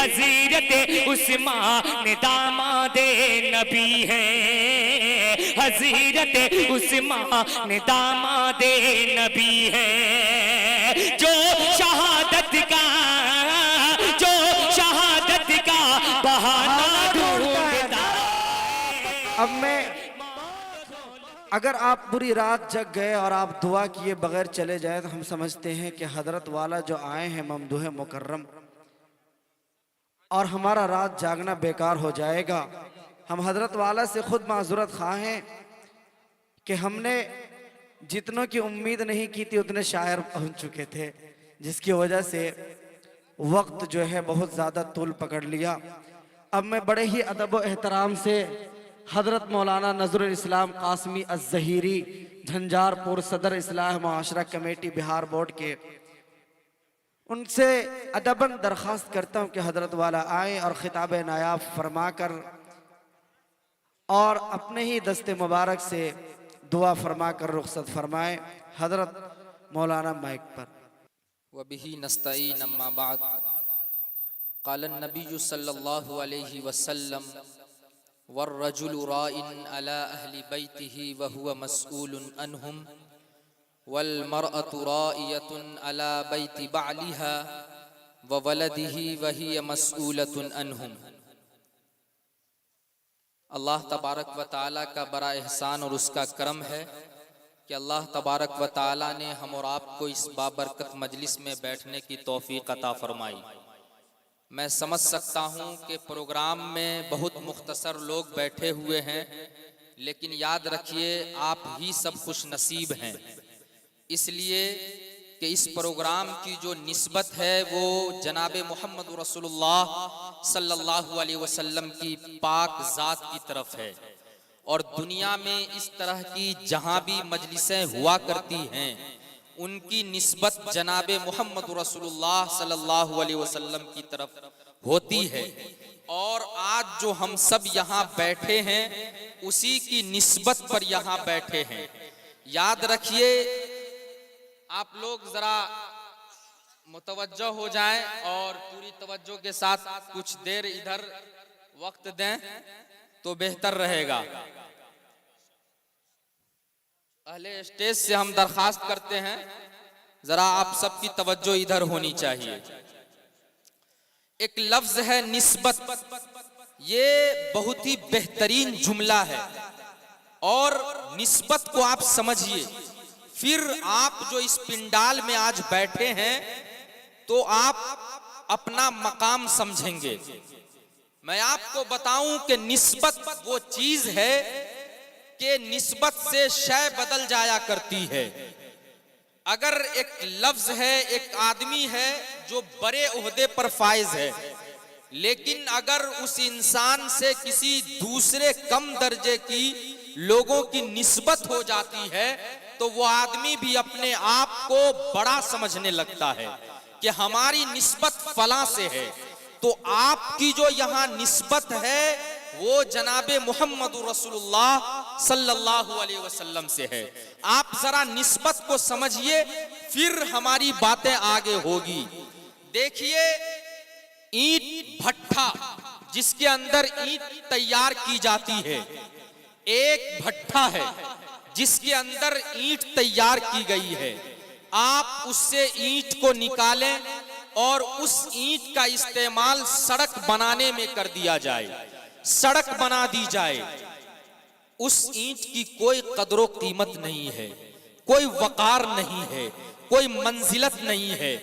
हज़रत उस्मान दामादे नबी है, हज़रत उस्मान दामादे नबी है। जो शहादत का बहाना ढूंढता। अब मैं, अगर आप पूरी रात जग गए और आप दुआ किए बगैर चले जाए तो हम समझते हैं कि हजरत वाला जो आए हैं ममदूह मुकर्रम, और हमारा रात जागना बेकार हो जाएगा। हम हजरत वाला से खुद माजूरत खा हैं कि हमने जितनों की उम्मीद नहीं की थी उतने शायर पहुंच चुके थे, जिसकी वजह से वक्त जो है बहुत ज़्यादा तूल पकड़ लिया। अब मैं बड़े ही अदब व एहतराम से हज़रत मौलाना नज़रुल इस्लाम कासमी अज़्ज़हीरी, झंझारपुर सदर इस्लाह मुआशरा कमेटी बिहार बोर्ड के, उनसे अदबन दरख्वास्त करता हूँ कि हज़रत वाला आए और ख़िताब नायाब फरमाकर और अपने ही दस्ते मुबारक से दुआ फरमाकर रुखसत फरमाएँ। हज़रत मौलाना माइक पर। वबिही नस्तईन अम्मा बाद क़ाल नबी सल्लल्लाहु अलैहि वसल्लम वर्रजुलु राइन अला अहली बैतिही व हुवा मस्ऊलुन अन्हुम वल मरअतु राइयतुन अला बैति बालिहा व वलदिही व हिय मस्ऊलतुन अन्हुम। अल्लाह तबारक व तआला का बड़ा एहसान और उसका करम है कि अल्लाह तबारक व तआला ने हम और आपको इस बाबरकत मजलिस में बैठने की तौफीक अता फरमाई। मैं समझ सकता हूँ कि प्रोग्राम में बहुत मुख्तसर लोग बैठे हुए हैं, लेकिन याद रखिए आप ही सब खुश नसीब हैं, इसलिए कि इस प्रोग्राम की जो निस्बत है वो जनाब मोहम्मद रसूलुल्लाह सल्लल्लाहु अलैहि वसल्लम की पाक ज़ात की तरफ है। और दुनिया में इस तरह की जहाँ भी मजलिसें हुआ करती हैं उनकी निस्बत जनाब मोहम्मद रसूलुल्लाह सल्लल्लाहु अलैहि वसल्लम की तरफ होती है। और आज जो हम सब यहाँ बैठे हैं उसी की निस्बत पर यहाँ बैठे हैं। याद रखिए, आप लोग जरा मुतवज्जो हो जाएं और पूरी तवज्जो के साथ कुछ देर इधर वक्त दें तो बेहतर रहेगा। अहले स्टेज से हम दरखास्त करते हैं जरा आप सबकी तवज्जो इधर होनी चाहिए। एक लफ्ज है निस्बत, ये बहुत ही बेहतरीन जुमला है और निस्बत को आप समझिए, फिर आप जो इस पिंडाल में आज बैठे हैं तो आप अपना मकाम समझेंगे। मैं आपको बताऊं कि निस्बत वो चीज है कि निस्बत से शय बदल जाया करती है। अगर एक लफ्ज है, एक आदमी है जो बड़े ओहदे पर फाइज है, लेकिन अगर उस इंसान से किसी दूसरे कम दर्जे की लोगों की निस्बत हो जाती है तो वो आदमी भी अपने आप को बड़ा समझने लगता है कि हमारी निस्बत फलां से है। तो आपकी जो यहाँ निस्बत है वो जनाबे मोहम्मद रसूलुल्लाह सल्लल्लाहु अलैहि वसल्लम से है। आप जरा निस्बत को समझिए, फिर हमारी बातें आगे होगी। देखिए, ईंट भट्ठा जिसके अंदर ईंट तैयार की जाती है, एक भट्ठा है जिसके अंदर ईंट तैयार की गई है। आप उससे ईंट को निकालें और उस ईंट का इस्तेमाल सड़क बनाने में कर दिया जाए, सड़क बना दी जाए, उस ईंट की कोई कदरो कीमत नहीं है, कोई वकार नहीं है, कोई मंजिलत नहीं है।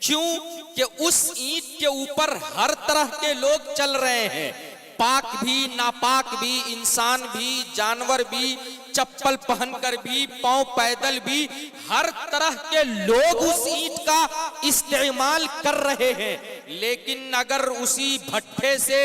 क्यों कि उस ईंट के ऊपर हर तरह के लोग चल रहे हैं, पाक भी नापाक भी, इंसान भी जानवर भी, चप्पल पहनकर भी, पांव पैदल भी, हर तरह के लोग उस ईंट का इस्तेमाल कर रहे हैं। लेकिन अगर उसी भट्ठे से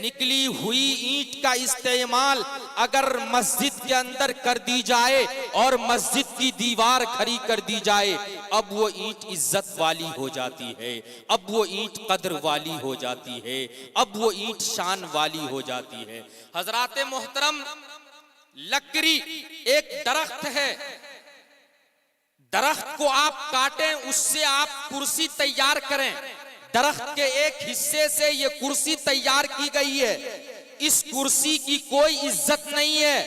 निकली हुई ईंट का इस्तेमाल अगर मस्जिद के अंदर कर दी जाए और मस्जिद की दीवार खड़ी कर दी जाए, अब वो ईंट इज्जत वाली हो जाती है, अब वो ईंट कद्र वाली हो जाती है, अब वो ईंट शान वाली हो जाती है। हजराते मोहतरम, लकड़ी एक दरख्त है, दरख्त को आप काटें, उससे आप कुर्सी तैयार करें, दरख्त के एक हिस्से से ये कुर्सी तैयार की गई है। इस कुर्सी की कोई इज्जत नहीं है,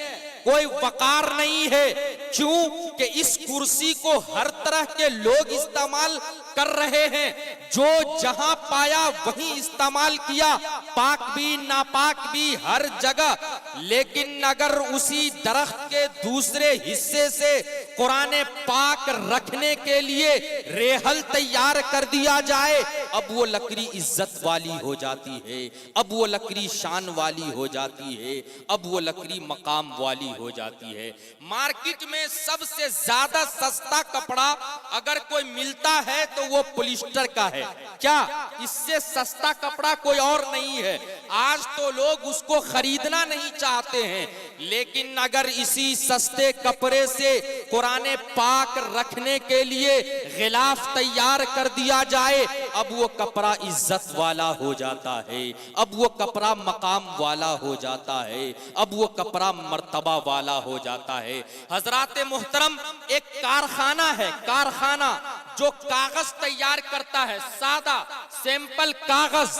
कोई वकार नहीं है। क्यों कि इस कुर्सी को हर तरह के लोग इस्तेमाल कर रहे हैं। जो जहां पाया वहीं इस्तेमाल किया, पाक भी नापाक भी हर जगह। लेकिन अगर उसी दरख्त के दूसरे हिस्से से कुरान पाक रखने के लिए रेहल तैयार कर दिया जाए, अब वो लकड़ी इज्जत वाली हो जाती है, अब वो लकड़ी शान वाली हो जाती है, अब वो लकड़ी मकाम वाली हो जाती है। मार्केट में सबसे ज्यादा सस्ता कपड़ा अगर कोई मिलता है तो वो पॉलिस्टर का है। क्या इससे सस्ता कपड़ा कोई और नहीं है। आज तो लोग उसको खरीदना नहीं चाहते हैं। लेकिन अगर इसी सस्ते कपड़े से कुरान पाक रखने के लिए गिलाफ तैयार कर दिया जाए, अब वो कपड़ा इज्जत वाला हो जाता है, अब वो कपड़ा मकाम वाला हो जाता है, अब वो कपड़ा मर्तबा वाला हो जाता है। हजरात मुहतरम, एक कारखाना है, कारखाना जो कागज तैयार करता है, सादा सैंपल कागज।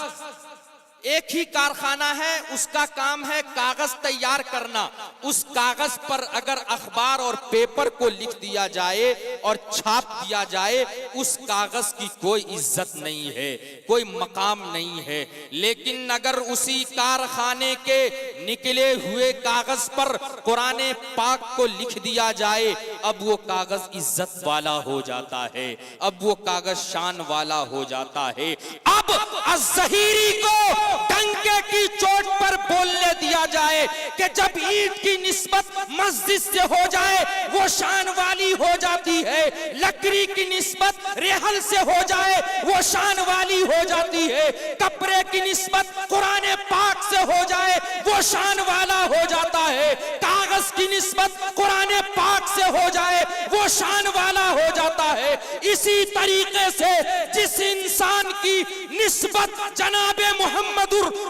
एक ही कारखाना है, उसका काम है कागज तैयार करना। उस कागज पर अगर अखबार और पेपर को लिख दिया जाए और छाप दिया जाए, उस कागज की कोई इज्जत नहीं है, कोई मकाम नहीं है। लेकिन अगर उसी कारखाने के निकले हुए कागज पर कुरान पाक को लिख दिया जाए, अब वो कागज इज्जत वाला हो जाता है, अब वो कागज शान वाला हो जाता है। अब अज़्ज़हीरी को डंके की चोट पर बोलने दिया जाए कि जब ईंट की निस्बत मस्जिद से हो जाए वो शान वाली हो जाती है, लकड़ी की निस्बत रेहल से हो जाए वो शान वाली हो जाती है, कपड़े की निस्बत कुरान पाक से हो जाए वो शान वाला हो जाता है, कागज की निस्बत कुरान पाक से हो जाए वो शान वाला हो जाता है। इसी तरीके से जिस इंसान की निस्बत जनाबे मुहम्मदुर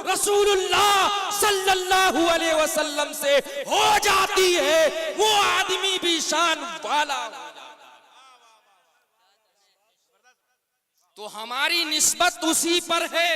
रसूलुल्लाह सल्लल्लाहु अलैहि वसल्लम से हो जाती है, वो आदमी भी शान वाला। तो हमारी निस्बत उसी पर है।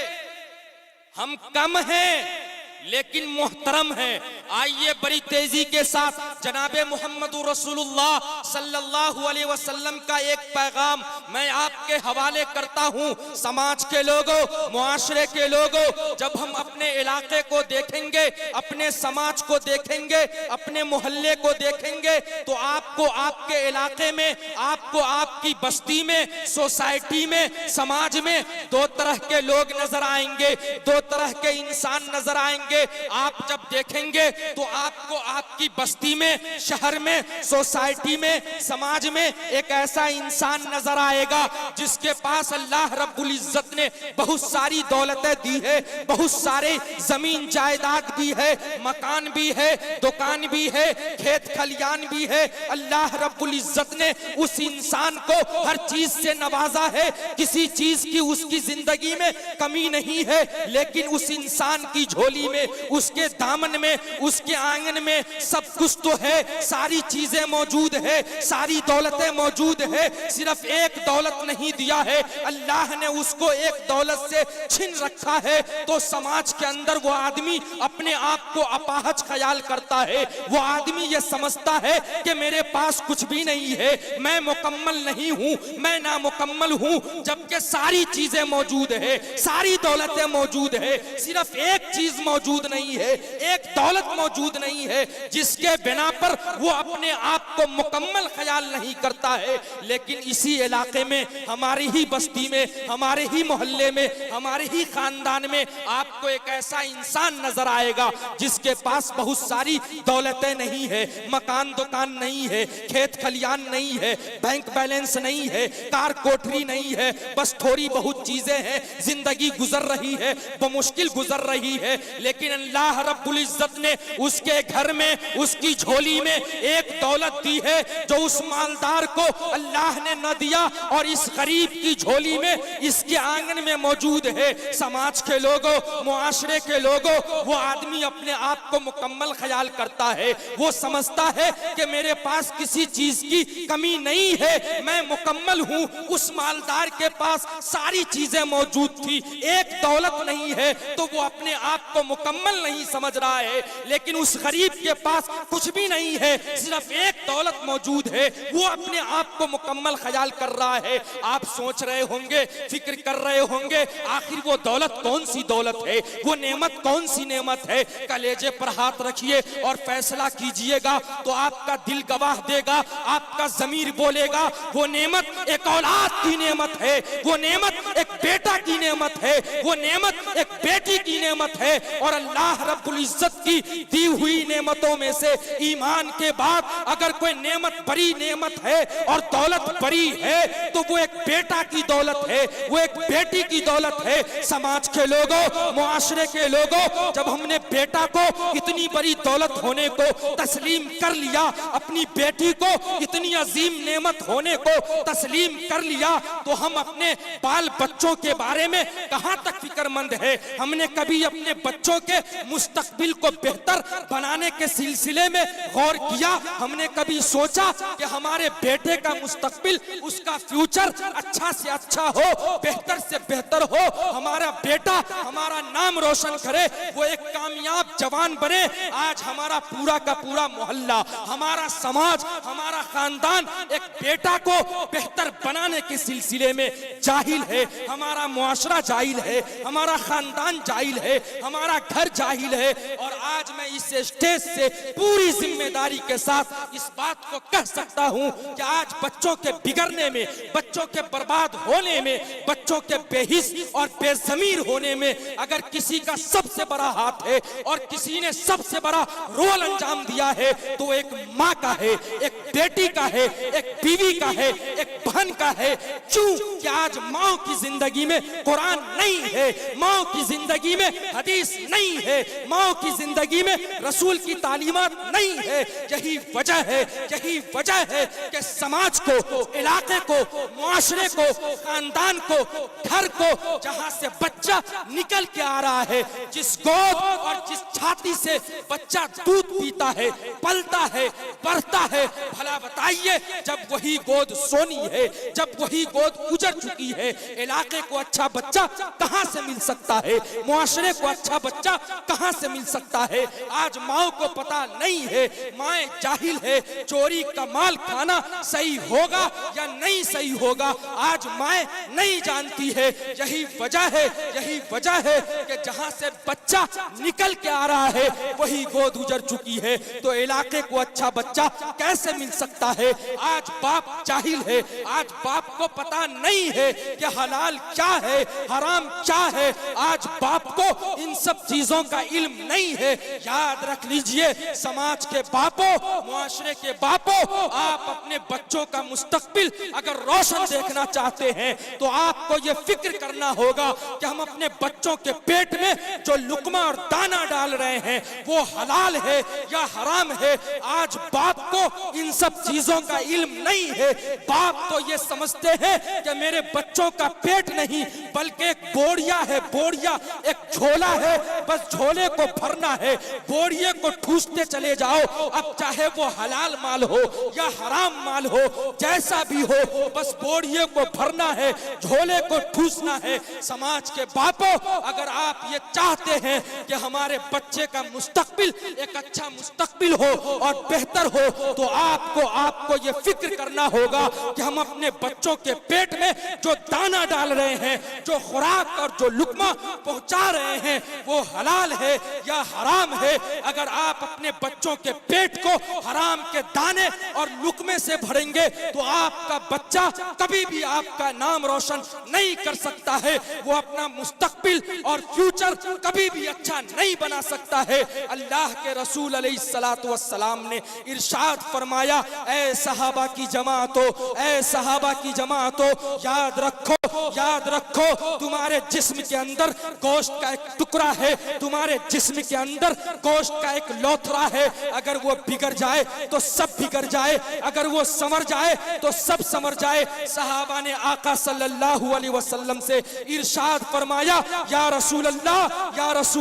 हम कम हैं लेकिन मोहतरम है। आइए बड़ी तेजी के साथ जनाबे मुहम्मदुर रसूलुल्लाह सल्लल्लाहु अलैहि वसल्लम का एक पैगाम मैं आपके हवाले करता हूँ। समाज के लोगों, मुआशरे के लोगों, जब हम अपने इलाके को देखेंगे, अपने समाज को देखेंगे, अपने मोहल्ले को देखेंगे, तो आपको आपके इलाके में, आपको आपकी बस्ती में, सोसाइटी में, समाज में दो तरह के लोग नजर आएंगे, दो तरह के इंसान नजर आएंगे। आप जब देखेंगे तो आपको आपकी बस्ती में, शहर में, सोसाइटी में, समाज में एक ऐसा इंसान नजर आएगा जिसके पास अल्लाह रब्बुल इज्जत ने बहुत सारी दौलतें दी है, बहुत सारे जमीन जायदाद भी है, मकान भी है, दुकान भी है, खेत खलियान भी है। अल्लाह रब्बुल इज्जत ने उस इंसान को हर चीज से नवाजा है, किसी चीज की उसकी जिंदगी में कमी नहीं है। लेकिन उस इंसान की झोली में, उसके दामन में, उसके आंगन में सब कुछ तो है, सारी चीजें मौजूद है, सारी दौलतें मौजूद है। सिर्फ एक दौलत नहीं दिया है, अल्लाह ने उसको एक दौलत से छीन रखा है। तो समाज के अंदर वो आदमी अपने आप को अपाहज ख्याल करता है। वो आदमी ये समझता है कि मेरे पास कुछ भी नहीं है, मैं मुकम्मल नहीं हूँ, मैं नामुकम्मल हूँ। जबकि सारी चीजें मौजूद है, सारी दौलतें मौजूद है, सिर्फ एक चीज मौजूद नहीं है, एक दौलत मौजूद नहीं है, जिसके बिना पर वो अपने आप को मुकम्मल ख्याल नहीं करता है। लेकिन इसी इलाके में, हमारी ही बस्ती में, हमारे ही मोहल्ले में, हमारे ही खानदान में आपको एक ऐसा इंसान नजर आएगा जिसके पास बहुत सारी दौलतें नहीं है, मकान दुकान नहीं है, खेत खलियान नहीं है, बैंक बैलेंस नहीं है, कार कोठरी नहीं है, बस थोड़ी बहुत चीजें हैं, जिंदगी गुजर रही है, बमुश्किल गुजर रही है। लेकिन अल्लाह रब्बुल इज्जत ने उसके घर में, उसकी झोली झोली में एक दौलत दी है जो उस मालदार को अल्लाह ने न दिया, और इस गरीब की झोली में इसके आंगन में मौजूद है। समाज के लोगों, मुआशरे के लोगों, वो आदमी अपने आप को मुकम्मल ख्याल करता है। वो समझता है कि मेरे पास किसी चीज की कमी नहीं है, मैं मुकम्मल हूँ। उस मालदार के पास सारी चीजें मौजूद थी, एक दौलत नहीं है, तो वो अपने आप को मुकम्मल नहीं समझ रहा है। लेकिन उस गरीब के पास कुछ भी नहीं है, सिर्फ एक दौलत मौजूद है, वो अपने आप को मुकम्मल ख्याल कर रहा है। आप सोच रहे होंगे, फिक्र कर रहे होंगे, आखिर वो दौलत कौन सी दौलत है, वो नेमत कौन सी नेमत है। कलेजे पर हाथ रखिए और फैसला कीजिएगा, तो आपका दिल गवाह देगा, आपका ज़मीर बोलेगा। वो नेमत एक औलाद की नेमत है, वो नेमत एक बेटा की नेमत है, वो नेमत एक बेटी की नेमत है। और अल्लाह रब्बुल इज्जत की दी हुई नेमतों में से ईमान के बाद अगर कोई नेमत बड़ी नेमत है और दौलत बड़ी है, तो वो एक बेटा की दौलत है, वो एक बेटी की दौलत है। समाज के लोगों, मुआशरे के लोगों, जब हमने बेटा को इतनी बड़ी दौलत होने को तस्लीम कर लिया, अपनी बेटी को इतनी अजीम नेमत होने को तस्लीम कर लिया, तो हम अपने बाल बच्चों के बारे में कहां तक फिक्रमंद है। हमने कभी अपने बच्चों के मुस्तकबिल को बेहतर बनाने के सिलसिले में गौर किया? हमने कभी सोचा कि हमारे बेटे का मुस्तकबिल, उसका फ्यूचर अच्छा से अच्छा हो, बेहतर से बेहतर हो, हमारा बेटा हमारा नाम रोशन करे, वो एक कामयाब जवान बने। आज हमारा पूरा का पूरा मोहल्ला, हमारा समाज, हमारा खानदान एक बेटा को बेहतर बनाने के सिलसिले में जाहिल है, हमारा मुआशरा जाहिल है, हमारा खानदान जाहिल है, हमारा घर जाहिल है। और आज मैं इस स्टेज से पूरी जिम्मेदारी के साथ इस बात को कह सकता हूं कि आज बच्चों के बिगड़ने में, बच्चों के बर्बाद होने में, बच्चों के बेहिस और बेज़मीर होने में अगर किसी का सबसे बड़ा हाथ है और किसी ने सबसे बड़ा रोल अंजाम दिया है, तो एक माँ का है, एक बेटी का है, एक बीवी का है, एक बहन का है। क्यों कि आज माँ की जिंदगी में कुरान नहीं है, माँ की जिंदगी में हदीस नहीं है, माँ की जिंदगी में रसूल की तालीमात नहीं है। यही वजह है, यही वजह है कि समाज को, इलाके को, मुआशरे को, खानदान को, घर को, जहां से बच्चा निकल के आ रहा है, जिस गोद और जिस छाती से बच्चा दूध पीता है, पलता है, बढ़ता है, भला बताइए जब वही गोद सोनी है, जब वही गोद उजड़ चुकी है, इलाके को अच्छा बच्चा कहां से मिल सकता है, मुआशरे को अच्छा बच्चा कहां से मिल सकता है। आज माओ को पता नहीं है, माए जाहिल है, चोरी का माल खाना सही होगा या नहीं सही होगा, आज माए नहीं जानती है। यही वजह है, यही वजह है कि जहां से बच्चा निकल के आ रहा है वही गोद उजड़ चुकी है, तो इलाके को अच्छा बच्चा कैसे मिल सकता है। आज बाप जाहिल है, आज बाप को पता नहीं है कि हलाल क्या है, हराम क्या है। आज बाप को इन सब चीजों का इल्म नहीं है। याद रख लीजिए, समाज के बापों, मुआशरे के बापों, आप अपने बच्चों का मुस्तकबिल अगर रोशन देखना चाहते हैं, तो आपको ये फिक्र करना होगा कि हम अपने बच्चों के पेट में जो लुकमा और दाना डाल रहे हैं वो हलाल है या हराम है। आज बाप को इन सब चीजों का इल्म नहीं है। बाप तो ये समझते हैं कि मेरे बच्चों का पेट नहीं बल्कि एक बोरिया है, बोरिया एक झोला है, बस झोले को भरना है, बोरिये को ठूसते चले जाओ। अब चाहे वो हलाल माल हो या हराम माल हो, जैसा भी हो, बस बोरिये को भरना है, झोले को ठूसना है। समाज के बापों, अगर आप ये चाहते हैं कि हमारे बच्चे का मुस्तकबिल एक अच्छा मुस्तकबिल हो और बेहतर हो, तो आपको ये फिक्र करना होगा कि हम अपने बच्चों के पेट में जो दाना डाल रहे हैं, जो खुराक और जो लुकमा पहुंचा रहे हैं, वो हलाल है या हराम है। अगर आप अपने बच्चों के पेट को हराम के दाने और लुकमे से भरेंगे, तो आपका बच्चा कभी भी आपका नाम रोशन नहीं कर सकता है, वो अपना मुस्तकबिल और फ्यूचर कभी भी अच्छा नहीं बना सकता है। अल्लाह के रसूल अलैहिस्सलातु वस्सलाम ने इरशाद फरमाया, ऐ सहाबा की जमातो, ऐ सहाबा की जमातो, याद रखो याद रखो तुम्हारे जिस्म के अंदर गोश्त का एक टुकड़ा है, तुम्हारे जिस्म के अंदर गोश्त का एक लोथरा है। अगर वो बिगड़ जाए तो सब बिगड़ जाए, अगर वो संवर जाए तो सब संवर जाए। सहाबा ने आका सल्लल्लाहु अलैहि वसल्लम से इरशाद फरमाया, या रसूल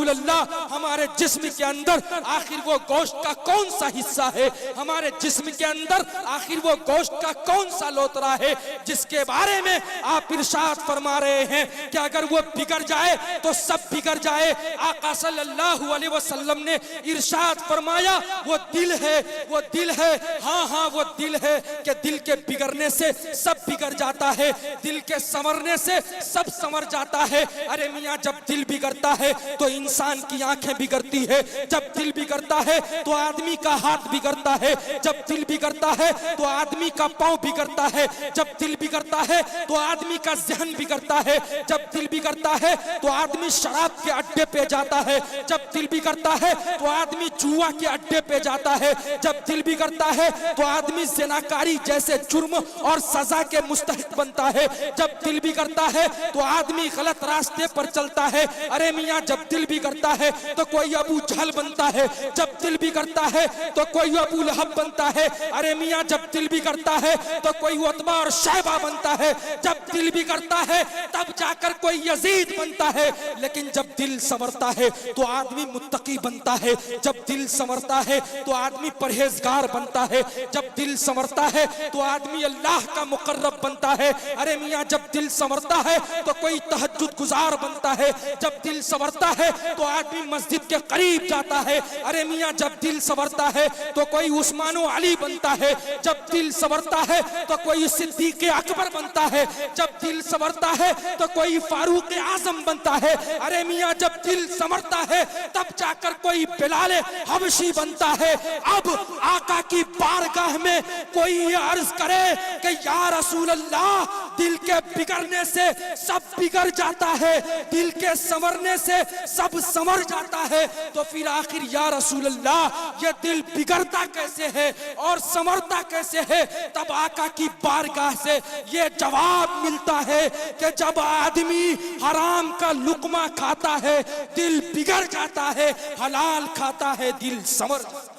अल्लाह, हमारे जिस्म के अंदर आखिर वो गोश्त का कौन सा हिस्सा है, हमारे जिस्म के अंदर आखिर वो गोश्त का कौन सा लोतरा है जिसके बारे में आप इरशाद फरमा रहे हैं कि अगर वो बिगड़ जाए तो सब बिगड़ जाए। आका सल्लल्लाहु अलैहि वसल्लम ने इरशाद फरमाया, वो दिल है, वो दिल है। हाँ, वो दिल है कि दिल के बिगड़ने से सब बिगड़ जाता है, दिल के संवरने से सब संवर जाता है। अरे मियाँ, जब दिल बिगड़ता है तो इंसान की आंखें बिगड़ती है, जब दिल बिगड़ता है तो आदमी का हाथ बिगड़ता है, जब दिल बिगड़ता है तो आदमी का पांव बिगड़ता है, जब दिल बिगड़ता है तो आदमी का ज़हन बिगड़ता है, जब दिल बिगड़ता है तो आदमी शराब के अड्डे पे जाता है, जब दिल बिगड़ता है तो आदमी जुआ के अड्डे पे जाता है, जब दिल बिगड़ता है तो आदमी ज़िनाकारी जैसे जुर्म और सजा के मुस्तहिक बनता है, जब दिल बिगड़ता है तो आदमी गलत रास्ते पर चलता है। अरे मियाँ, जब दिल बिगड़ता है तो कोई अबू जहल बनता है, जब दिल बिगड़ता है तो कोई अबू लहब बनता है। अरे मियाँ, जब दिल बिगड़ता है तो कोई उतबा और शैबा बनता है, जब दिल बिगड़ता है तब जाकर कोई यजीद बनता है। लेकिन जब दिल संवरता है तो आदमी मुत्तकी बनता है, जब दिल संवरता है तो आदमी परहेजगार बनता है, जब दिल संवरता है तो आदमी अल्लाह का मुकर्रब बनता है। अरे मियाँ, जब दिल संवरता है तो कोई तहज्जुद गुजार बनता है, जब दिल संवरता है तो आदमी मस्जिद के करीब जाता है। अरे मियाँ, जब दिल संवरता है तो कोई उस्मान व अली बनता है, जब दिल संवरता है तो कोई सिद्दीक अकबर बनता है, जब दिल संवरता है तो कोई फारूक आजम बनता है। अरे मियाँ, जब दिल संवरता है तब जाकर कोई बिलाल हबशी बनता है। अब आका की बारगाह में कोई ये अर्ज करे कि या रसूल अल्लाह, दिल के बिगड़ने से सब बिगड़ जाता है, दिल के संवरने से सब संवर जाता है, तो फिर आखिर या रसूल अल्लाह, ये दिल बिगड़ता कैसे है और संवरता कैसे है? तब आका की बारगाह से ये जवाब मिलता है कि जब आदमी हराम का लुकमा खाता है दिल बिगड़ जाता है, हलाल खाता है दिल संवर जाता है।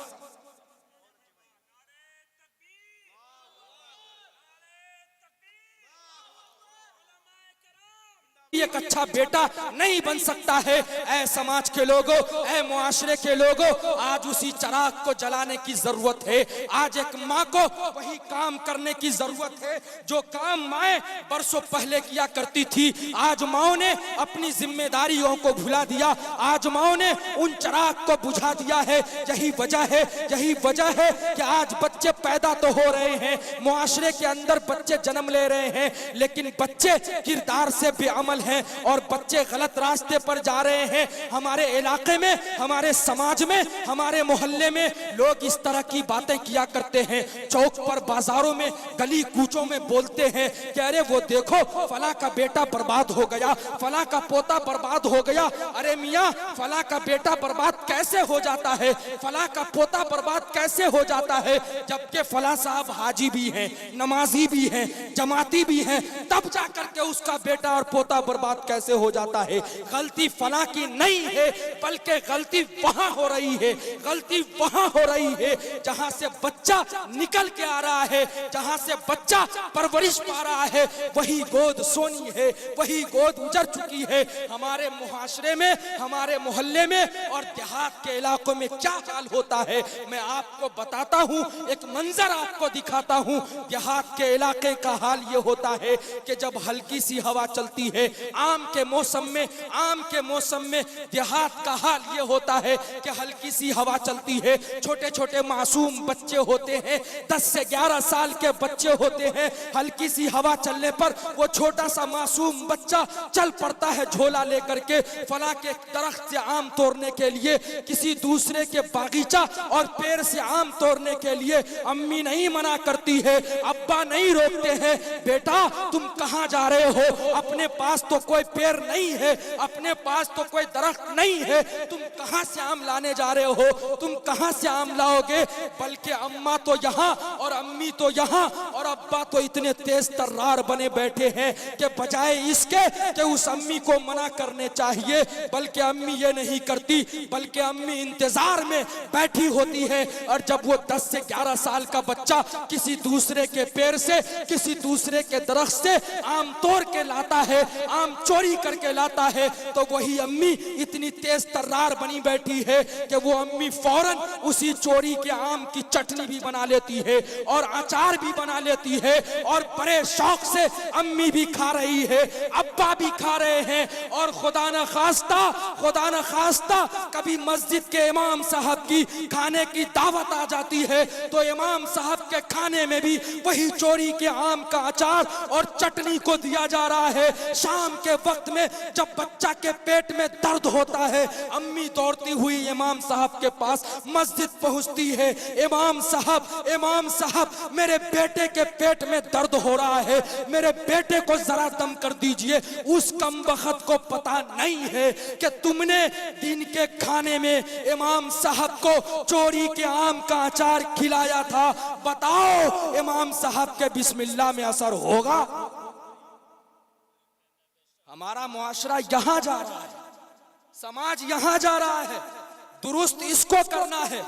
एक अच्छा बेटा नहीं बन सकता है। ऐ समाज के लोगों, ऐ मुआशरे के लोगों, आज उसी चिराग को जलाने की जरूरत है। आज एक माँ को वही काम करने की जरूरत है जो काम माएँ बरसों पहले किया करती थी। आज माओ ने अपनी जिम्मेदारियों को भुला दिया, आज माओ ने उन चिराग को बुझा दिया है। यही वजह है कि आज बच्चे पैदा तो हो रहे हैं, मुआशरे के अंदर बच्चे जन्म ले रहे हैं, लेकिन बच्चे किरदार से बेअमल हैं और बच्चे गलत रास्ते पर जा रहे हैं। हमारे इलाके में, हमारे समाज में, हमारे मोहल्ले में लोग इस तरह की बातें किया करते हैं। चौक पर, बाजारों में, गली कूचों में बोलते हैं कि अरे वो देखो फला का बेटा बर्बाद हो गया, फला का पोता बर्बाद हो गया। अरे मियाँ, फला का बेटा बर्बाद कैसे हो जाता है, फला का पोता बर्बाद कैसे हो जाता है? जबकि फला साहब हाजी भी हैं, नमाजी भी हैं, जमाती भी हैं, तब जाकर के उसका बेटा और पोता बर्बाद कैसे हो जाता है? गलती फला की नहीं है, बल्कि गलती वहां हो रही है, गलती वहां हो रही है जहां से बच्चा निकल के आ रहा है, जहां से बच्चा परवरिश पा रहा है। वही गोद सोनी है, वही गोद उजड़ चुकी है। हमारे मुहाशरे में, हमारे मोहल्ले में और देहात के इलाकों में क्या हाल होता है मैं आपको बताता हूँ, एक मंजर आपको दिखाता हूँ। देहात के इलाके का हाल ये होता है कि जब हल्की सी हवा चलती है, आम के मौसम में देहात का हाल ये होता है कि हल्की सी हवा चलती है, छोटे छोटे मासूम बच्चे होते हैं, 10 से 11 साल के बच्चे होते हैं। हल्की सी हवा चलने पर वो छोटा सा मासूम बच्चा चल पड़ता है झोला लेकर के फला के दरख्त से आम तोड़ने के लिए, किसी दूसरे के बागीचा और पेड़ से आम तोड़ने के लिए। अम्मी नहीं मना करती है, अब्बा नहीं रोकते हैं, बेटा तुम कहाँ जा रहे हो, अपने पास तो तो कोई पेड़ नहीं है, अपने पास तो कोई दरख्त नहीं है, तुम कहां से आम लाने जा रहे हो, तुम कहां से आम लाओगे? बल्कि अम्मा तो यहाँ और अम्मी तो यहाँ और अब्बा तो इतने तेज तर्रार बने बैठे हैं कि बजाय इसके कि उस अम्मी को मना करने चाहिए, बल्कि अम्मी ये नहीं करती, बल्कि अम्मी इंतजार में बैठी होती है। और जब वो 10 से 11 साल का बच्चा किसी दूसरे के पेड़ से, किसी दूसरे के दरख्त से आम तोड़ के लाता है, आम चोरी करके लाता है, तो वही अम्मी इतनी तेज तर्रार बनी बैठी है कि वो अम्मी फौरन उसी चोरी के आम की चटनी भी बना लेती है और अचार भी बना लेती है, और बड़े शौक से अम्मी भी खा रही है, अब्बा भी खा रहे हैं। और खुदा न खास्ता कभी मस्जिद के इमाम साहब की खाने की दावत आ जाती है तो इमाम साहब के खाने में भी वही चोरी के आम का अचार और चटनी को दिया जा रहा है। शाम के वक्त में जब बच्चा के पेट में दर्द होता है, अम्मी दौड़ती हुई इमाम साहब के पास मस्जिद पहुंचती है, इमाम साहब मेरे बेटे के पेट में दर्द हो रहा है, मेरे बेटे को जरा दम कर दीजिए। उस कमबख्त को पता नहीं है कि तुमने दिन के खाने में इमाम साहब को चोरी के आम का अचार खिलाया था। बताओ इमाम साहब के बिस्मिल्लाह में असर होगा? हमारा मुआशरा यहां जा रहा है, समाज यहां जा रहा है, दुरुस्त इसको करना है,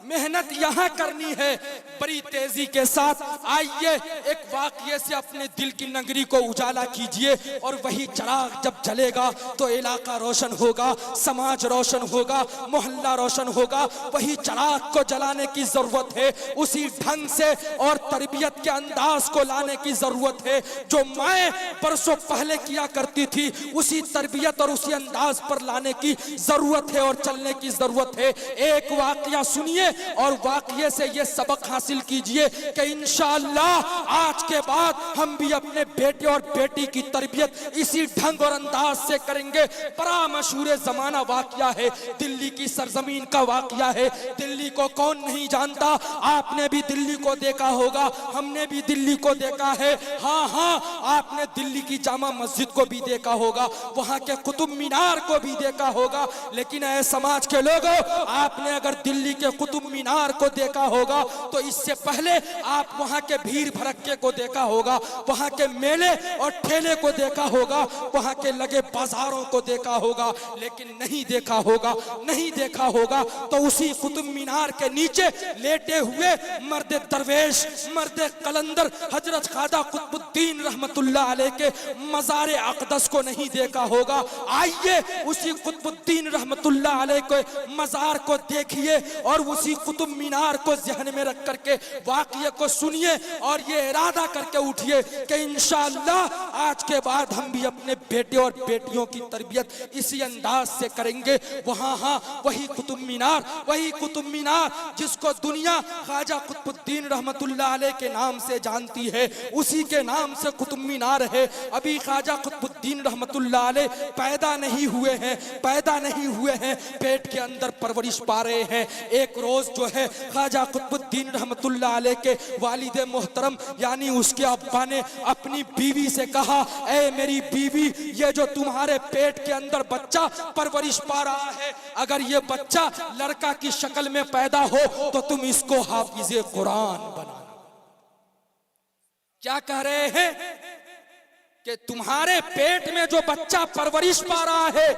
मेहनत यहाँ करनी है। बड़ी तेजी के साथ आइए एक वाक़ये से अपने दिल की नगरी को उजाला कीजिए, और वही चिराग जब जलेगा तो इलाका रोशन होगा, समाज रोशन होगा, मोहल्ला रोशन होगा। वही चिराग को जलाने की जरूरत है, उसी ढंग से और तरबियत के अंदाज को लाने की जरूरत है जो मैं बरसों पहले किया करती थी। उसी तरबियत और उसी अंदाज पर लाने की जरूरत है और चलने की जरूरत है। एक वाक़या सुनिए और वाक़ये से ये सबक हासिल कीजिए कि इंशाअल्लाह आज के बाद हम भी अपने बेटे और बेटी की तरबियत इसी ढंग और अंदाज से करेंगे। बड़ा मशहूर जमाना वाक़या है, दिल्ली की सरजमीन का वाक़या है। दिल्ली को कौन नहीं जानता, आपने भी दिल्ली को देखा होगा, हमने भी दिल्ली को देखा है। हाँ, आपने दिल्ली की जामा मस्जिद को भी देखा होगा, वहां के कुतुब मीनार को भी देखा होगा। लेकिन ऐ समाज के लोगों, आपने अगर दिल्ली के कुतुब मीनार को देखा होगा तो इससे पहले आप वहां के भीड़ भड़क्के को देखा होगा, वहां के मेले और ठेले को देखा होगा, वहां के लगे बाजारों को देखा होगा। लेकिन नहीं देखा होगा तो उसी कुतुब मीनार के नीचे लेटे हुए मर्द दरवेश, मर्द कलंदर हजरत ख्वाजा कुतुबुद्दीन रहमतुल्लाह अलैह के मज़ार अक़दस को नहीं देखा होगा। आइए उसी कुतुबुद्दीन रहमतुल्लाह अलैह के मज़ार को देखिए और उसी कुतुब मीनार को ज़हन में रख करके वाक़ये को सुनिए और ये इरादा करके उठिए कि इंशाअल्लाह आज के बाद हम भी अपने बेटे और बेटियों की तरबियत इसी अंदाज से करेंगे। वही कुतुब मीनार जिसको दुनिया ख्वाजा कुतुबुद्दीन रहमतुल्लाह अलैह के नाम से जानती है, उसी के नाम से कुतुब मीनार है। अभी ख्वाजा कुतुबुद्दीन रहमतुल्लाह अलैह पैदा नहीं हुए हैं, पेट के अंदर परवरिश पा रहे हैं। एक रोज जो है ख्वाजा कुतुबुद्दीन रहमतुल्लाह अलैह के वालिद मोहतरम यानी उसके अब्बा ने अपनी बीवी से कहा, ऐ मेरी बीवी, ये जो तुम्हारे पेट के अंदर बच्चा परवरिश पा रहा है, अगर ये बच्चा लड़का की शक्ल में पैदा हो तो तुम इसको हाफिज़े कुरान बनाना। क्या कह रहे हैं कि तुम्हारे पेट में जो बच्चा परवरिश पा रहा है,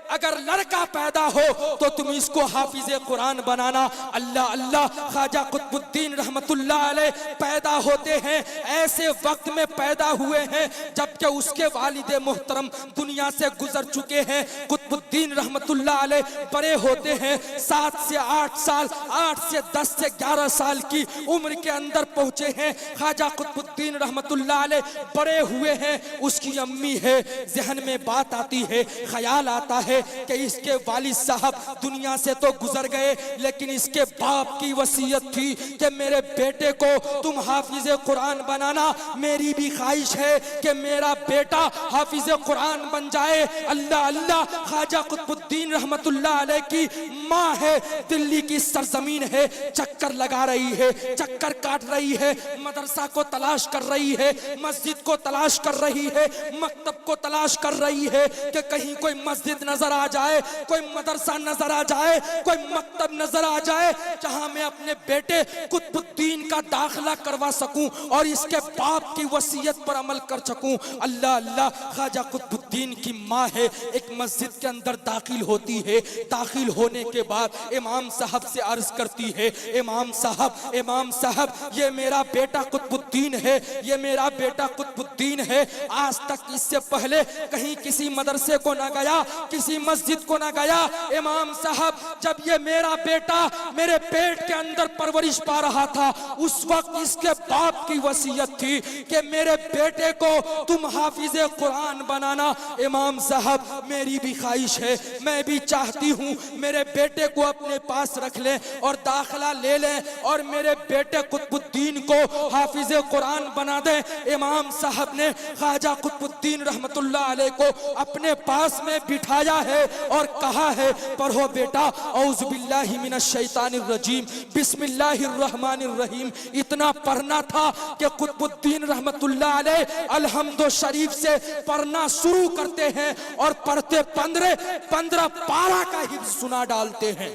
अगर लड़का पैदा हो तो तुम इसको हाफिज़े कुरान बनाना। अल्लाह अल्लाह, ख्वाजा कुतुबुद्दीन रहमतुल्लाह अलैह पैदा होते हैं, ऐसे वक्त में पैदा हुए हैं जबकि उसके वालिद मोहतरम दुनिया से गुजर चुके हैं। कुतुबुद्दीन रहमतुल्लाह अलैह बड़े होते हैं, 7 से 8 साल, 8 से 10 से 11 साल की उम्र के अंदर पहुंचे हैं। ख्वाजा कुतुबुद्दीन रहमतुल्लाह अलैह बड़े हुए हैं। उसकी अम्मी है, जहन में बात आती है, ख्याल आता है कि इसके वालिद साहब दुनिया से तो गुजर गए, लेकिन इसके बाप की वसीयत थी कि मेरे बेटे को तुम हाफिज कुरान बनाना। मेरी भी ख्वाहिश है कि मेरा बेटा हाफिज कुरान बन जाए। अल्लाह अल्लाह, ख्वाजा कुतुबुद्दीन रहमतुल्लाह अलैह की माँ है, दिल्ली की सरजमीन है, चक्कर लगा रही है, चक्कर काट रही है, मदरसा को तलाश कर रही है, मस्जिद को तलाश कर रही है, मकतब को तलाश कर रही है कि कहीं कोई मस्जिद नजर आ जाए, कोई मदरसा नजर आ जाए, कोई मकतब नजर आ जाए जहां मैं अपने बेटे कुतुबुद्दीन का दाखिला करवा सकूं और इसके बाप की वसीयत पर अमल कर सकूं। अल्लाह अल्लाह, ख्वाजा कुतुबुद्दीन की माँ है, एक मस्जिद के अंदर दाखिल होती है। दाखिल होने के बाद इमाम साहब से अर्ज करती है, इमाम साहब ये मेरा बेटा कुतुबुद्दीन है, ये मेरा बेटा कुतुबुद्दीन है। आज तक इससे पहले कहीं किसी मदरसे को ना गया, किसी मस्जिद को ना गया। इमाम साहब, जब ये मेरा बेटा मेरे पेट के अंदर परवरिश पा रहा था, उस वक्त इसके बाप की वसीयत थी कि मेरे बेटे को तुम हाफिज कुरान बनाना। इमाम साहब, मेरी भी ख्वाहिश है, मैं भी चाहती हूँ मेरे बेटे को अपने पास रख लें और दाखिला ले लें और मेरे बेटे कुतुबुद्दीन को हाफिज कुरान बना दें। इमाम साहब ने ख्वाजा कुतुबुद्दीन रहमतुल्लाह अलैह को अपने पास में बिठाया है और कहा है, पढ़ो बेटा, औज़ु बिल्लाहि मिनश शैतानिर रजीम, बिस्मिल्लाहिर रहमानिर रहीम। इतना पढ़ना था कि कुतुबुद्दीन रहमतुल्लाह अलैह अलहम्दो शरीफ से पढ़ना शुरू करते हैं और पढ़ते 15 पारा का हिफ्ज़ सुना डालते हैं।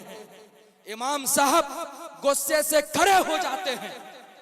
इमाम साहब गुस्से से खड़े हो जाते हैं,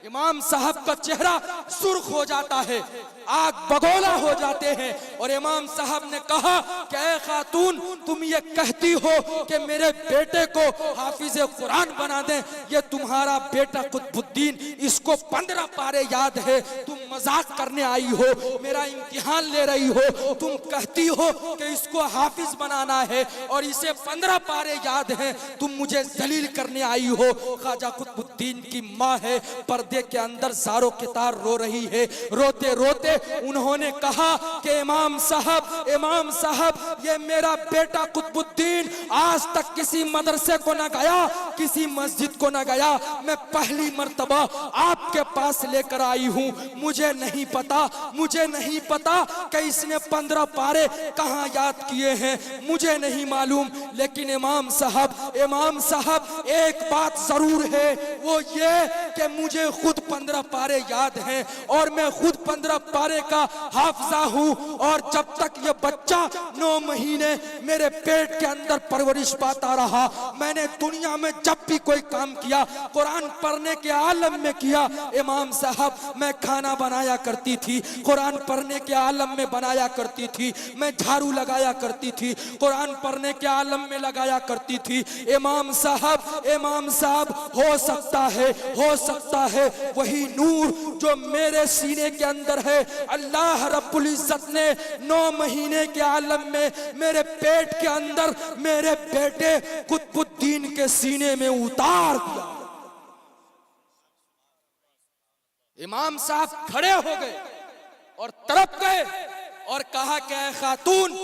इमाम साहब का चेहरा सुर्ख हो जाता है, आग बगोला हो जाते हैं और इमाम साहब ने कहा कि ऐ खातून, तुम ये कहती हो कि मेरे बेटे को हाफिज कुरान बना दें, ये तुम्हारा बेटा कुतुबुद्दीन, इसको 15 पारे याद है, तुम मजाक करने आई हो, मेरा इम्तिहान ले रही हो, तुम कहती हो कि इसको हाफिज बनाना है और इसे 15 पारे याद हैं, तुम मुझे जलील करने आई हो। ख्वाजा कुतुबुद्दीन की माँ है, पर्दे के अंदर ज़ारो के तार रो रही है। रोते रोते उन्होंने कहा कि इमाम साहब, ये मेरा बेटा कुतुबुद्दीन आज तक किसी मदरसे को ना गया, किसी मस्जिद को ना गया, मैं पहली मर्तबा आपके पास लेकर आई हूँ। मुझे नहीं पता कि इसने 15 पारे कहाँ याद किए हैं, मुझे नहीं मालूम, लेकिन इमाम साहब एक बात जरूर है, वो ये कि मुझे खुद 15 पारे याद हैं और मैं खुद 15 पारे का हाफिजा हूँ। और जब तक ये बच्चा 9 महीने मेरे पेट के अंदर परवरिश पाता रहा, मैंने दुनिया में जब भी कोई काम किया कुरान पढ़ने के आलम में किया। इमाम साहब, मैं खाना बनाया करती थी, कुरान पढ़ने के आलम में बनाया करती थी, मैं झाड़ू लगाया करती थी, कुरान पढ़ने के आलम में लगाया करती थी। इमाम साहब, हो सकता है वही नूर जो मेरे सीने के अंदर है, अल्लाह रब्बुल इज्जत ने 9 महीने के आलम में मेरे पेट के अंदर मेरे बेटे कुतुबुद्दीन के सीने में उतार दिया। इमाम साहब खड़े हो गए और तड़प गए और कहा कि ऐ खातून,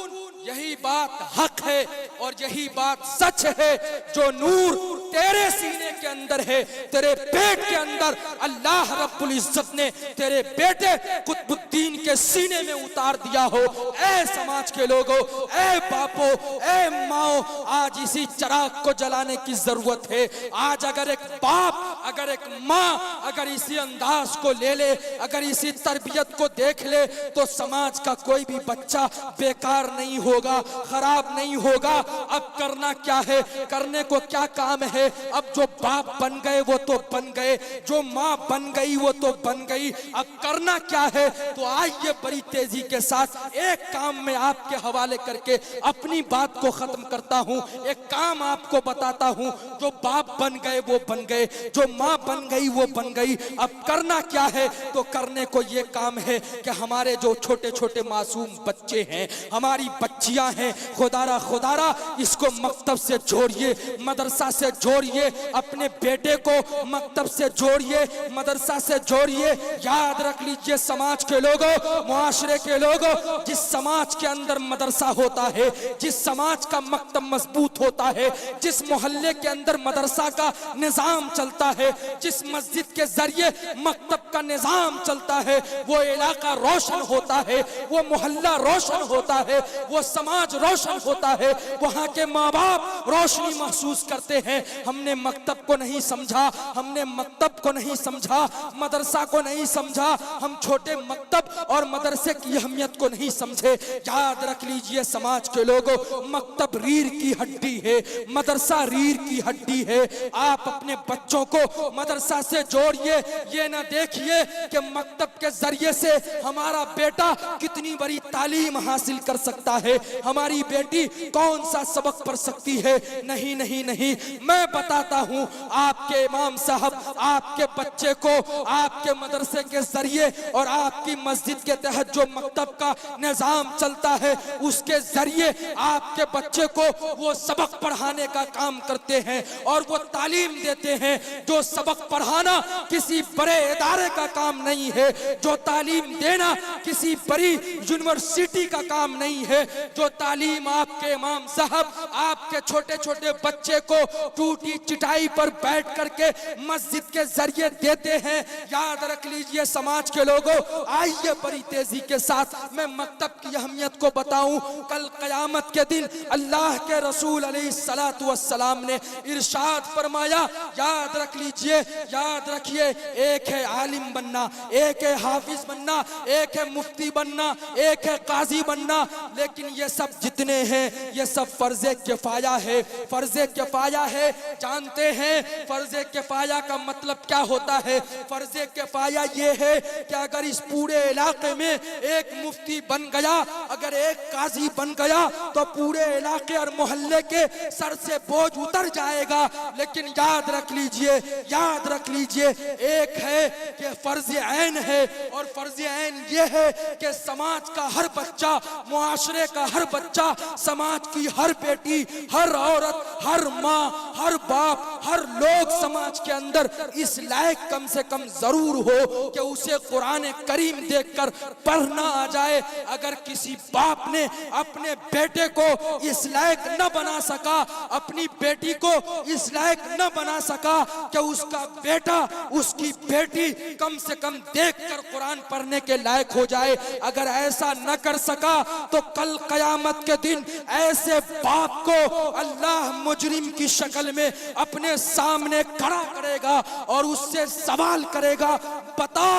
यही बात हक है और यही बात सच है, जो नूर तेरे सीने के अंदर है, तेरे पेट के अंदर अल्लाह रब्बुल इज्जत ने तेरे बेटे कुतुबुद्दीन के सीने में उतार दिया हो। ऐ समाज के लोगों, ऐ बापो, ऐ माओ, आज इसी चिराग को जलाने की जरूरत है। आज अगर एक बाप, अगर एक माँ अगर इसी अंदाज को ले ले, अगर इसी तरबियत को देख ले, तो समाज का कोई भी बच्चा बेकार नहीं होगा, खराब नहीं होगा। अब करना क्या है, करने को क्या काम है? अब जो बाप बन गए वो तो बन गए, जो माँ बन गई वो तो बन गई, अब करना क्या है? तो आइए बड़ी तेजी के साथ एक काम में आपके हवाले करके अपनी बात को खत्म करता हूँ। एक काम आपको बताता हूँ, जो बाप बन गए वो बन गए, जो माँ बन गई वो बन गई। अब करना क्या है? तो करने को ये काम है कि हमारे जो छोटे छोटे मासूम बच्चे हैं, हमारी बच्चियां हैं, खुदारा इसको मकतब से जोड़िए, मदरसा से जोड़िए, अपने बेटे को मकतब से जोड़िए, मदरसा से जोड़िए। याद रख लीजिए समाज के लोग, लोगों, मुआशरे के लोगों, जिस समाज के अंदर मदरसा होता है, जिस समाज का मकतब मजबूत होता है, जिस मोहल्ले के अंदर मदरसा का निजाम चलता है, जिस मस्जिद के जरिए मकतब का निजाम चलता है, वो इलाका रोशन होता है, वो मोहल्ला रोशन होता है, वो समाज रोशन होता है, वहाँ के माँ बाप रोशनी महसूस करते हैं। हमने मकतब को नहीं समझा, हमने मकतब को नहीं समझा, मदरसा को नहीं समझा, हम छोटे मकतब और मदरसे की अहमियत को नहीं समझे। याद रख लीजिए समाज के लोगों, मकतब रीढ़ की हड्डी है, मदरसा रीढ़ की हड्डी है। आप अपने बच्चों को मदरसा से जोड़िए, ये ना देखिए कि मकतब के जरिए से हमारा बेटा कितनी बड़ी तालीम हासिल कर सकता है, हमारी बेटी कौन सा सबक पढ़ सकती है। नहीं नहीं नहीं, मैं बताता हूँ आपके इमाम साहब आपके बच्चे को आपके मदरसे के जरिए और आपकी मस्जिद के तहत जो मकतब का निजाम चलता है उसके जरिए आपके बच्चे को वो सबक पढ़ाने का काम करते हैं और वो तालीम देते हैं। जो सबक पढ़ाना किसी बड़े इदारे का काम नहीं है, जो तालीम देना किसी बड़ी यूनिवर्सिटी का काम नहीं है। जो तालीम आपके इमाम साहब आपके छोटे छोटे बच्चे को टूटी चिटाई पर बैठ करके मस्जिद के जरिए देते हैं, याद रख लीजिए समाज के लोगों। आइए बड़ी तेजी के साथ मैं मकतब की अहमियत को बताऊं। कल क़यामत के दिन अल्लाह के रसूल अलैहिस्सलातु वस्सलाम ने इरशाद फरमाया, याद रख लीजिए, याद रखिए, एक है आलिम बनना, एक है हाफिज बनना, एक है मुफ्ती बनना, एक है काजी बनना, लेकिन ये सब जितने हैं ये सब फर्ज़े किफ़ाया है, फर्ज़े किफ़ाया है। जानते हैं फर्ज़े किफ़ाया का मतलब क्या होता है? फर्ज़े किफ़ाया ये है कि अगर इस पूरे इलाके में एक मुफ्ती बन गया, अगर एक काजी बन गया तो पूरे इलाके और मोहल्ले के सर से बोझ उतर जाएगा। लेकिन याद रख लीजिए, याद रख लीजिए, एक है कि फर्ज़ ऐन है और फर्ज़ ऐन ये है कि समाज का हर बच्चा, मुआशरे का हर बच्चा, समाज की हर बेटी, हर औरत, हर माँ, हर बाप, हर लोग समाज के अंदर इस लायक कम से कम जरूर हो कि उसे कुरान करीम देखकर पढ़ना आ जाए। अगर किसी बाप ने अपने बेटे को इस लायक न बना सका, अपनी बेटी को इस लायक न बना सका कि उसका बेटा, उसकी बेटी कम से कम देखकर कुरान पढ़ने के लायक हो जाए, अगर ऐसा न कर सका तो कल क़यामत के दिन ऐसे बाप को अल्लाह मुजरिम की शक्ल में अपने सामने खड़ा करेगा और उससे सवाल करेगा, बता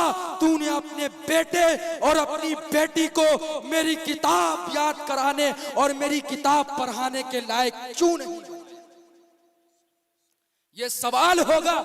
तूने अपने बेटे और अपनी बेटी को मेरी किताब याद कराने और मेरी किताब पढ़ाने के लायक क्यों नहीं? ये सवाल होगा।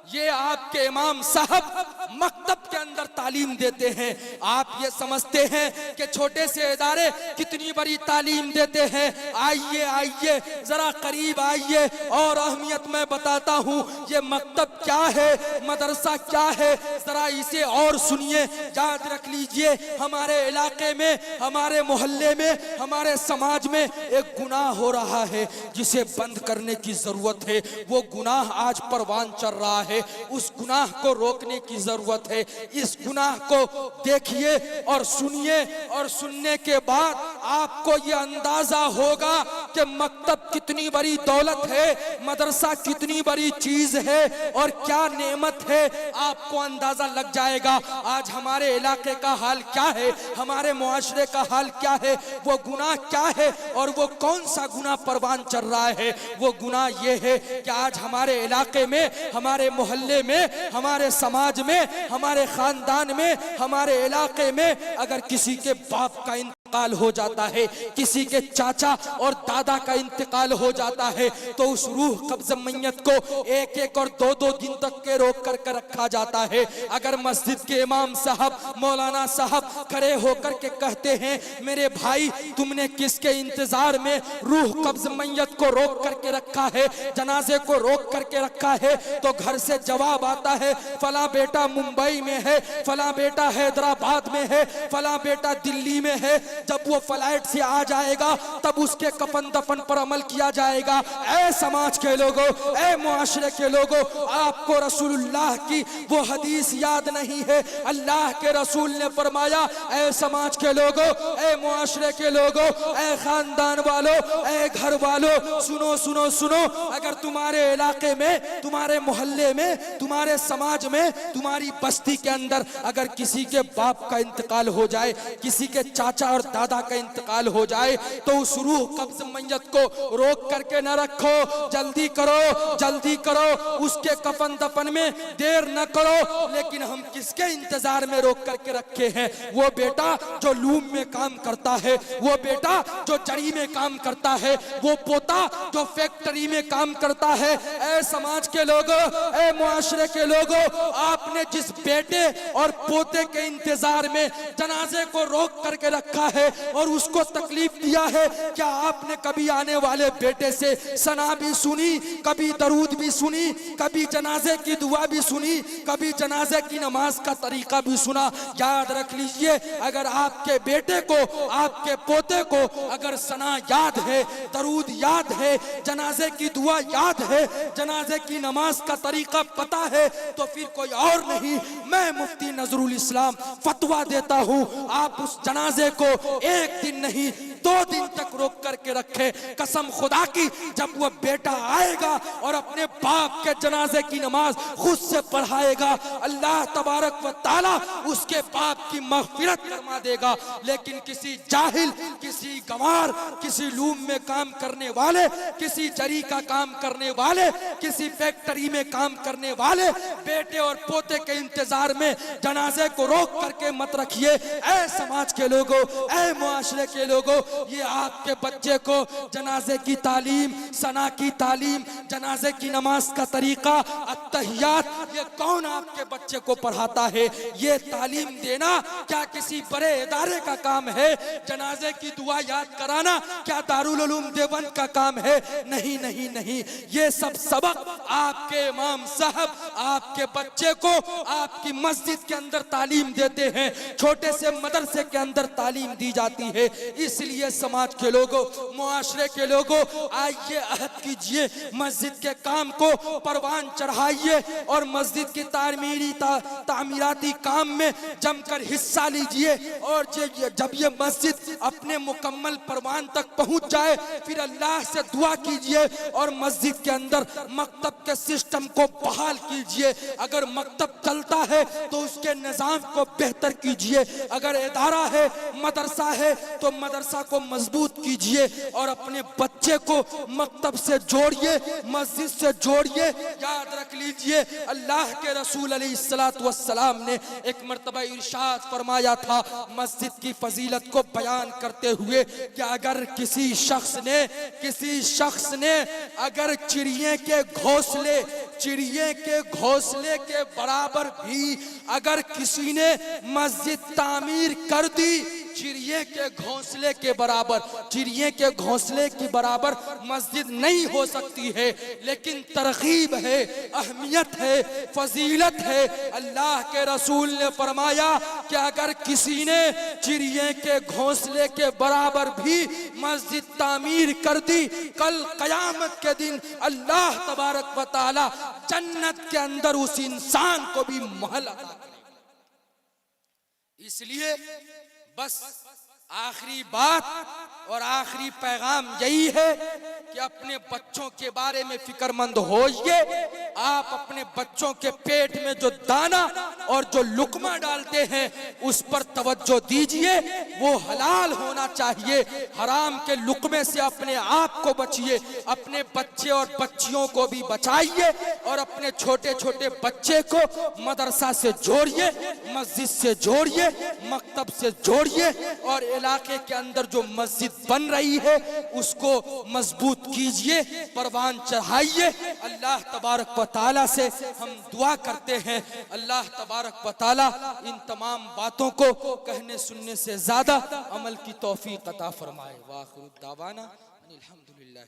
ये आपके इमाम साहब मकतब के अंदर तालीम देते हैं। आप ये समझते हैं कि छोटे से इदारे कितनी बड़ी तालीम देते हैं। आइए आइए जरा करीब आइए और अहमियत मैं बताता हूँ। ये मकतब क्या है, मदरसा क्या है, जरा इसे और सुनिए। याद रख लीजिए, हमारे इलाके में, हमारे मोहल्ले में, हमारे समाज में एक गुनाह हो रहा है जिसे बंद करने की जरूरत है। वो गुनाह आज परवान चढ़ रहा है, उस गुनाह को रोकने की जरूरत है। इस गुनाह को देखिए और सुनिए और सुनने के बाद आपको यह अंदाजा होगा कि मकतब कितनी बड़ी दौलत है, मदरसा कितनी बड़ी चीज है और क्या नेमत है। आपको अंदाजा लग जाएगा आज हमारे इलाके का हाल क्या है, हमारे मुआशरे का हाल क्या है, वो गुनाह क्या है और वो कौन सा गुनाह परवान चढ़ रहा है। वो गुनाह ये है कि आज हमारे इलाके में, हमारे मोहल्ले में, हमारे समाज में, हमारे खानदान में, हमारे इलाके में अगर किसी के बाप का इंतकाल हो जाता है, किसी के चाचा और दादा का इंतकाल हो जाता है, तो उस रूह कब्ज़ मैयत को एक एक और दो दो दिन तक के रोक कर रखा जाता है। अगर मस्जिद के इमाम साहब, मौलाना साहब खड़े होकर के कहते हैं, मेरे भाई तुमने किसके इंतजार में रूह कब्ज़ मैयत को रोक करके रखा है, जनाजे को रोक करके रखा है, तो घर से जवाब आता है, फला बेटा मुंबई में है, फला बेटा हैदराबाद में है, फला बेटा दिल्ली में है, जब वो फ्लाइट से आ जाएगा तब उसके कफन दफन पर अमल किया जाएगा। ऐ समाज के लोगों, ऐ मुआशरे के लोगों, आपको रसूलुल्लाह की वो हदीस याद नहीं है? अल्लाह के रसूल ने फरमाया, ऐ समाज के लोगों, ऐ मुआशरे के लोगों, ऐ खानदान वालों, ऐ घर वालों, सुनो सुनो सुनो, अगर तुम्हारे इलाके में, तुम्हारे मोहल्ले में, तुम्हारे समाज में, तुम्हारी बस्ती के अंदर अगर किसी के बाप का इंतकाल हो जाए, किसी के चाचा और दादा का इंतकाल हो जाए, तो उस रूह कब्ज मैयत को रोक करके न रखो, जल्दी करो, जल्दी करो, उसके कफन दफन में देर न करो। लेकिन हम किसके इंतजार में रोक करके रखे हैं? वो बेटा जो लूम में काम करता है, वो बेटा जो जड़ी में काम करता है, वो पोता जो फैक्ट्री में काम करता है। ऐ समाज के लोगों, ऐ मुआशरे के लोगों, आपने जिस बेटे और पोते के इंतजार में जनाजे को रोक करके रखा है और उसको तकलीफ दिया है, क्या आपने कभी आने वाले बेटे से सना भी सुनी, कभी दरूद भी सुनी, कभी जनाजे की दुआ भी सुनी, कभी जनाजे की नमाज का तरीका भी सुना? याद रख लीजिए, अगर आपके बेटे को, आपके पोते को अगर सना याद है, दरूद याद है, जनाजे की दुआ याद है, जनाजे की नमाज का तरीका पता है, तो फिर कोई और नहीं, मैं मुफ्ती नजरुल इस्लाम फतवा देता हूँ, आप उस जनाजे को एक दिन नहीं 2 दिन तक रोक करके रखे। कसम खुदा की, जब वो बेटा आएगा और अपने बाप के जनाजे की नमाज खुद से पढ़ाएगा, अल्लाह तबारक व ताला उसके बाप की मग़फ़िरत फरमा देगा। लेकिन किसी जाहिल, किसी गंवार, किसी लूम में काम करने वाले, किसी जरी का काम करने वाले, किसी फैक्ट्री में काम करने वाले बेटे और पोते के इंतजार में जनाजे को रोक करके मत रखिए। ऐ समाज के लोगों, ऐ मुआशरे के लोगों, ये आपके बच्चे को जनाजे की तालीम, सना की तालीम, जनाजे की नमाज का तरीका, अत्तहियात, ये कौन आपके बच्चे को पढ़ाता है? ये तालीम देना क्या किसी बड़े इदारे का काम है? जनाजे की दुआ याद कराना क्या दारुल उलूम देवबंद का काम है? नहीं नहीं नहीं, ये सब सबक आपके इमाम साहब आपके बच्चे को आपकी मस्जिद के अंदर तालीम देते हैं, छोटे से मदरसे के अंदर तालीम दी जाती है। इसलिए समाज के लोगों, मुआशरे के लोगों, आइए अहद कीजिए, मस्जिद के काम को परवान चढ़ाइए और मस्जिद की तामीराती काम में जमकर हिस्सा लीजिए। और जब ये मस्जिद अपने मुकम्मल परवान तक पहुंच जाए, फिर अल्लाह से दुआ कीजिए और मस्जिद के अंदर मकतब के सिस्टम को बहाल कीजिए। अगर मकतब चलता है तो उसके निज़ाम को बेहतर कीजिए, अगर इदारा है, मदरसा है, तो मदरसा को मजबूत कीजिए और अपने बच्चे को मकतब से जोड़िए, मस्जिद से जोड़िए। याद रख लीजिए, अल्लाह के रसूल अलैहिस्सलातु वस्सलाम ने एक मर्तबा इरशाद फरमाया था मस्जिद की फजीलत को बयान करते हुए कि अगर किसी शख्स ने अगर चिड़िए के घोंसले के बराबर भी अगर किसी ने मस्जिद तामीर कर दी, चिड़िए के घोंसले के बराबर मस्जिद नहीं हो सकती है, लेकिन तरकीब है, अहमियत है, फजीलत है। अल्लाह के रसूल ने फरमाया कि अगर किसी ने चिड़िए के घोंसले के बराबर भी मस्जिद तामीर कर दी, कल कयामत के दिन अल्लाह तबारक व ताला जन्नत के अंदर उस इंसान को भी महल अता करेगा। इसलिए बस आखिरी बात और आखिरी पैगाम यही है कि अपने बच्चों के बारे में फिक्रमंद होइए। आप अपने बच्चों के पेट में जो दाना और जो लुकमा डालते हैं उस पर तवज्जो दीजिए, वो हलाल होना चाहिए। हराम के लुकमे से अपने आप को बचिए, अपने बच्चे और बच्चियों को भी बचाइए और अपने छोटे छोटे बच्चे को मदरसा से जोड़िए, मस्जिद से जोड़िए, मकतब से जोड़िए और इलाके के अंदर जो मस्जिद बन रही है उसको मजबूत कीजिए, परवान चढ़ाइए। अल्लाह तबारक व ताला से हम दुआ करते हैं, अल्लाह तबारक व ताला इन तमाम बातों को कहने सुनने से ज्यादा अमल की तौफीक अता फरमाए। वाखिर दावाना अनिल हम्दुलिल्लाह।